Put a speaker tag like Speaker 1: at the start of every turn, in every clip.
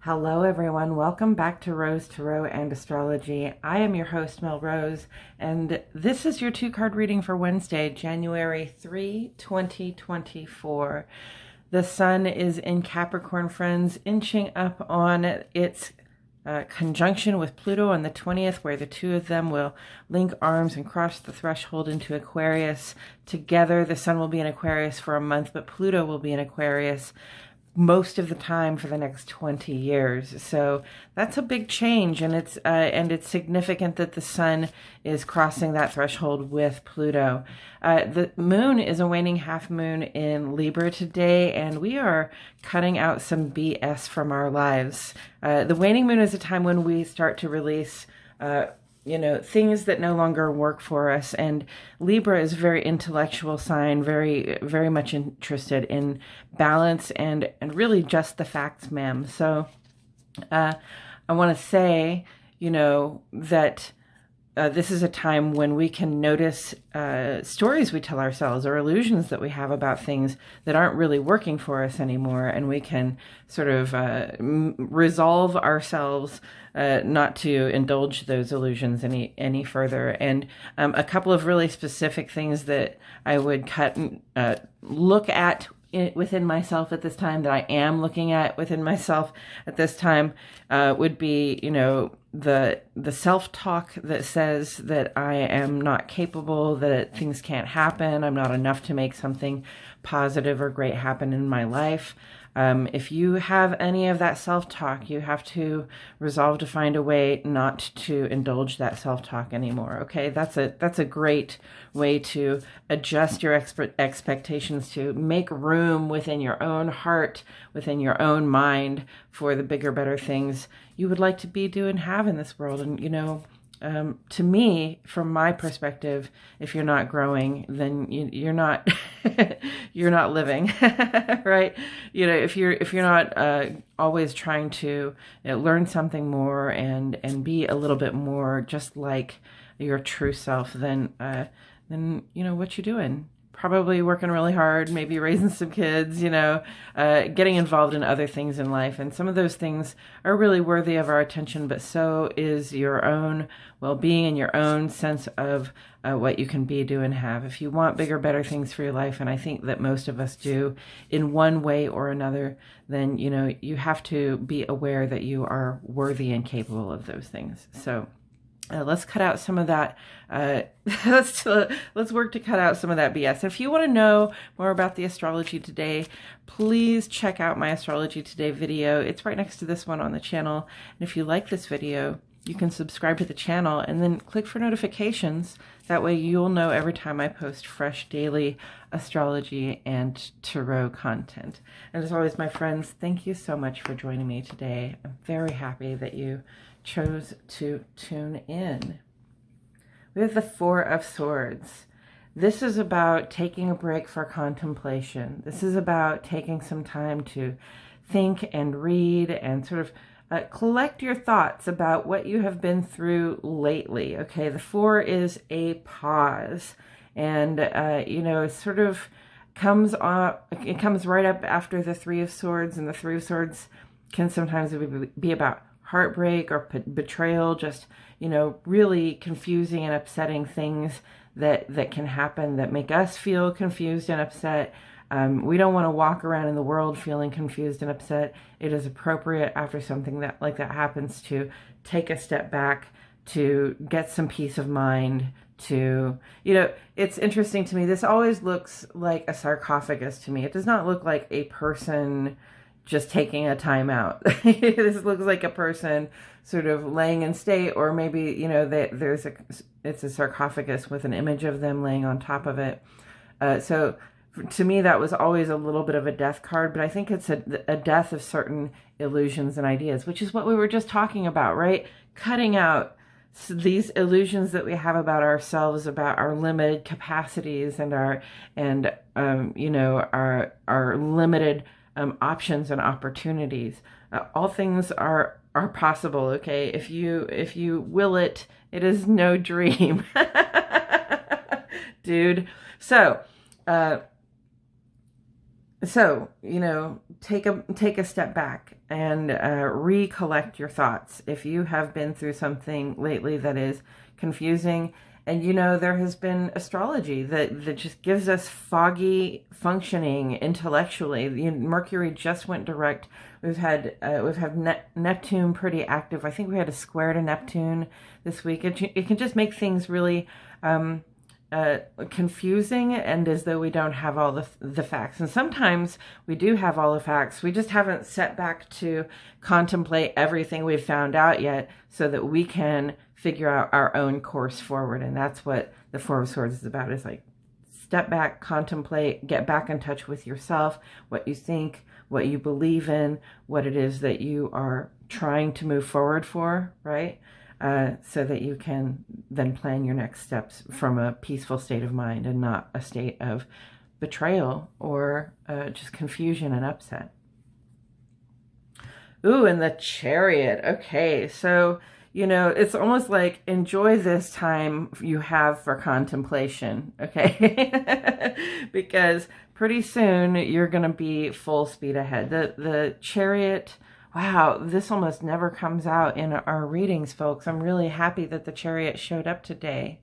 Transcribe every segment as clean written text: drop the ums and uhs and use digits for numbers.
Speaker 1: Hello everyone, welcome back to Rose Tarot and Astrology. I am your host Mel Rose, and this is your two-card reading for Wednesday, January 3, 2024. The sun is in Capricorn, friends, inching up on its conjunction with Pluto on the 20th, where the two of them will link arms and cross the threshold into Aquarius. Together, the sun will be in Aquarius for a month, but Pluto will be in Aquarius most of the time for the next 20 years. So that's a big change, and it's significant that the sun is crossing that threshold with Pluto. The moon is a waning half moon in Libra today, and we are cutting out some BS from our lives. The waning moon is a time when we start to release things that no longer work for us. And Libra is a very intellectual sign, very, very much interested in balance and really just the facts, ma'am. So I want to say, that this is a time when we can notice stories we tell ourselves or illusions that we have about things that aren't really working for us anymore. And we can sort of resolve ourselves not to indulge those illusions any further. And a couple of really specific things that I would look at within myself at this time, that I am looking at within myself at this time, would be, the self-talk that says that I am not capable, that things can't happen, I'm not enough to make something positive or great happen in my life. If you have any of that self-talk, you have to resolve to find a way not to indulge that self-talk anymore. Okay, that's a great way to adjust your expectations, to make room within your own heart, within your own mind, for the bigger, better things you would like to be, do, and have in this world. And to me, from my perspective, if you're not growing, then you're not you're not living, right? If you're not always trying to learn something more and be a little bit more just like your true self, then what you doing? Probably working really hard, maybe raising some kids, getting involved in other things in life. And some of those things are really worthy of our attention, but so is your own well-being and your own sense of what you can be, do, and have. If you want bigger, better things for your life, and I think that most of us do in one way or another, then, you have to be aware that you are worthy and capable of those things. So let's cut out some of that. Let's work to cut out some of that BS. If you want to know more about the Astrology Today, please check out my Astrology Today video. It's right next to this one on the channel. And if you like this video, you can subscribe to the channel and then click for notifications. That way you'll know every time I post fresh daily astrology and tarot content. And as always, my friends, thank you so much for joining me today. I'm very happy that you chose to tune in. We have the Four of Swords. This is about taking a break for contemplation. This is about taking some time to think and read and sort of collect your thoughts about what you have been through lately. Okay, the Four is a pause, and it sort of comes right up after the Three of Swords, and the Three of Swords can sometimes be about heartbreak or betrayal, just, really confusing and upsetting things that can happen that make us feel confused and upset. We don't want to walk around in the world feeling confused and upset. It is appropriate after something like that happens to take a step back, to get some peace of mind, to, it's interesting to me. This always looks like a sarcophagus to me. It does not look like a person just taking a time out. This looks like a person sort of laying in state, or maybe, it's a sarcophagus with an image of them laying on top of it. So to me, that was always a little bit of a death card, but I think it's a death of certain illusions and ideas, which is what we were just talking about, right? Cutting out these illusions that we have about ourselves, about our limited capacities and our limited options and opportunities. All things are possible. Okay, if you will it, it is no dream, dude. So So, take a step back and recollect your thoughts. If you have been through something lately that is confusing, and there has been astrology that just gives us foggy functioning intellectually. Mercury just went direct. We've had Neptune pretty active. I think we had a square to Neptune this week. It can just make things really confusing, and as though we don't have all the facts. And sometimes we do have all the facts. We just haven't set back to contemplate everything we've found out yet, so that we can figure out our own course forward. And that's what the Four of Swords is about, is like step back, contemplate, get back in touch with yourself, what you think, what you believe in, what it is that you are trying to move forward for, right? So that you can then plan your next steps from a peaceful state of mind and not a state of betrayal or just confusion and upset. Ooh, and the Chariot. Okay, so, it's almost like enjoy this time you have for contemplation, okay? Because pretty soon you're going to be full speed ahead. The Chariot... Wow, this almost never comes out in our readings, folks. I'm really happy that the Chariot showed up today.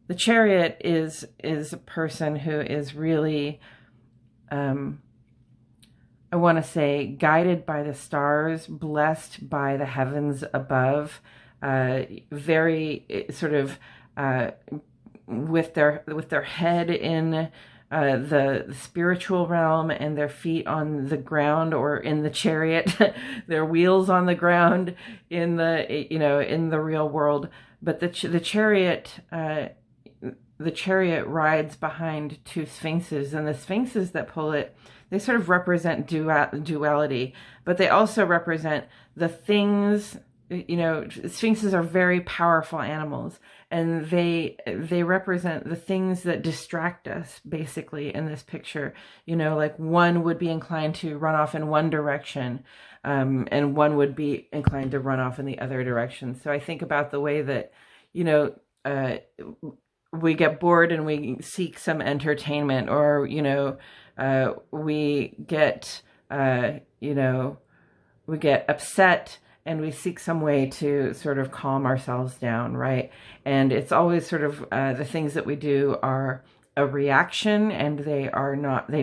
Speaker 1: The Chariot is a person who is really, I want to say, guided by the stars, blessed by the heavens above, very sort of with their head in the spiritual realm and their feet on the ground, or in the chariot, their wheels on the ground in the real world. But the chariot rides behind two sphinxes, and the sphinxes that pull it, they sort of represent duality, but they also represent the things. Sphinxes are very powerful animals, and they represent the things that distract us, basically, in this picture. Like one would be inclined to run off in one direction, and one would be inclined to run off in the other direction. So I think about the way that, we get bored and we seek some entertainment, or, we get upset and we seek some way to sort of calm ourselves down, right? And it's always sort of the things that we do are a reaction, and they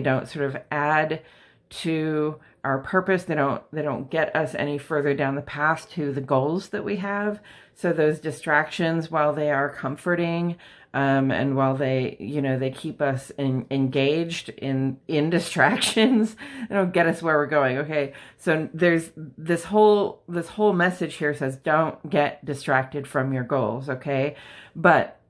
Speaker 1: don't sort of add to our purpose. They don't get us any further down the path to the goals that we have. So those distractions, while they are comforting, and while they keep us engaged in distractions, they don't get us where we're going. Okay, so there's this whole message here says, don't get distracted from your goals. Okay, but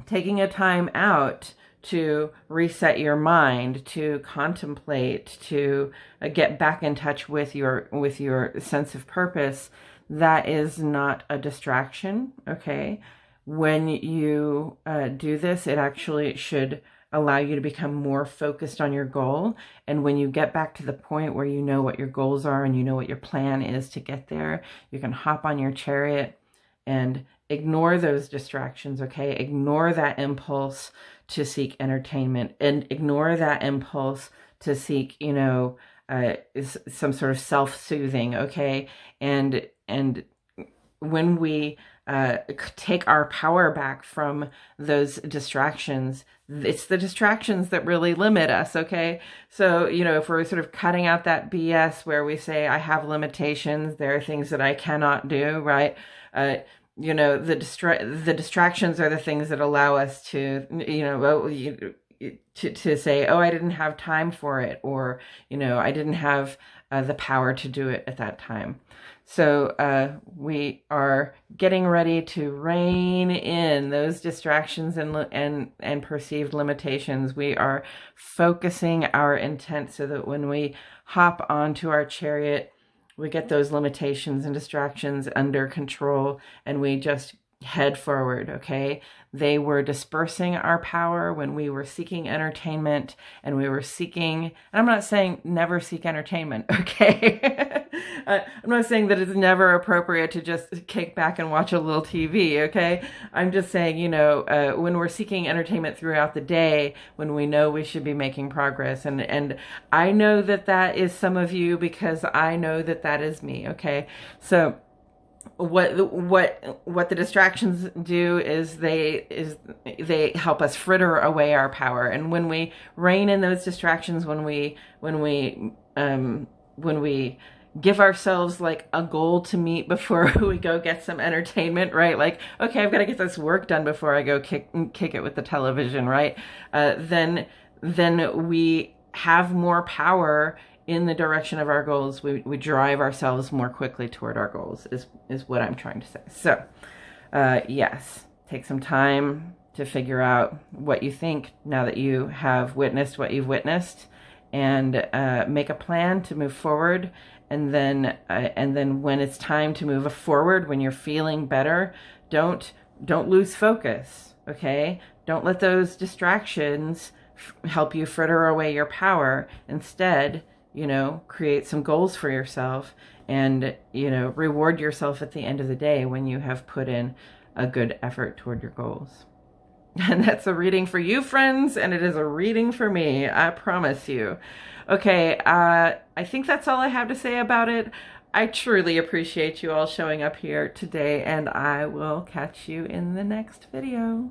Speaker 1: taking a time out to reset your mind, to contemplate, to get back in touch with your sense of purpose, that is not a distraction. Okay. When you do this, it actually should allow you to become more focused on your goal. And when you get back to the point where you know what your goals are and you know what your plan is to get there, you can hop on your chariot and ignore those distractions, okay? Ignore that impulse to seek entertainment, and ignore that impulse to seek, some sort of self-soothing, okay? And when we take our power back from those distractions, it's the distractions that really limit us, okay? So, if we're sort of cutting out that BS where we say, I have limitations, there are things that I cannot do, right? The distractions are the things that allow us to, to say, oh, I didn't have time for it, or, I didn't have the power to do it at that time. So we are getting ready to rein in those distractions and perceived limitations. We are focusing our intent so that when we hop onto our chariot, we get those limitations and distractions under control, and we just head forward, okay? They were dispersing our power when we were seeking entertainment, and we were seeking, and I'm not saying never seek entertainment, okay? I'm not saying that it's never appropriate to just kick back and watch a little TV, okay? I'm just saying, you know, when we're seeking entertainment throughout the day, when we know we should be making progress, and I know that that is some of you, because I know that that is me, okay? So what the distractions do is they help us fritter away our power. And when we rein in those distractions, when we give ourselves like a goal to meet before we go get some entertainment, right? Like, okay, I've got to get this work done before I go kick it with the television, right? Then we have more power in the direction of our goals. We drive ourselves more quickly toward our goals, is what I'm trying to say. So, yes, take some time to figure out what you think now that you have witnessed what you've witnessed, and make a plan to move forward. And then when it's time to move forward, when you're feeling better, don't lose focus, okay? Don't let those distractions help you fritter away your power. Instead, you know, create some goals for yourself, and, you know, reward yourself at the end of the day when you have put in a good effort toward your goals. And that's a reading for you, friends, and it is a reading for me, I promise you. Okay, I think that's all I have to say about it. I truly appreciate you all showing up here today, and I will catch you in the next video.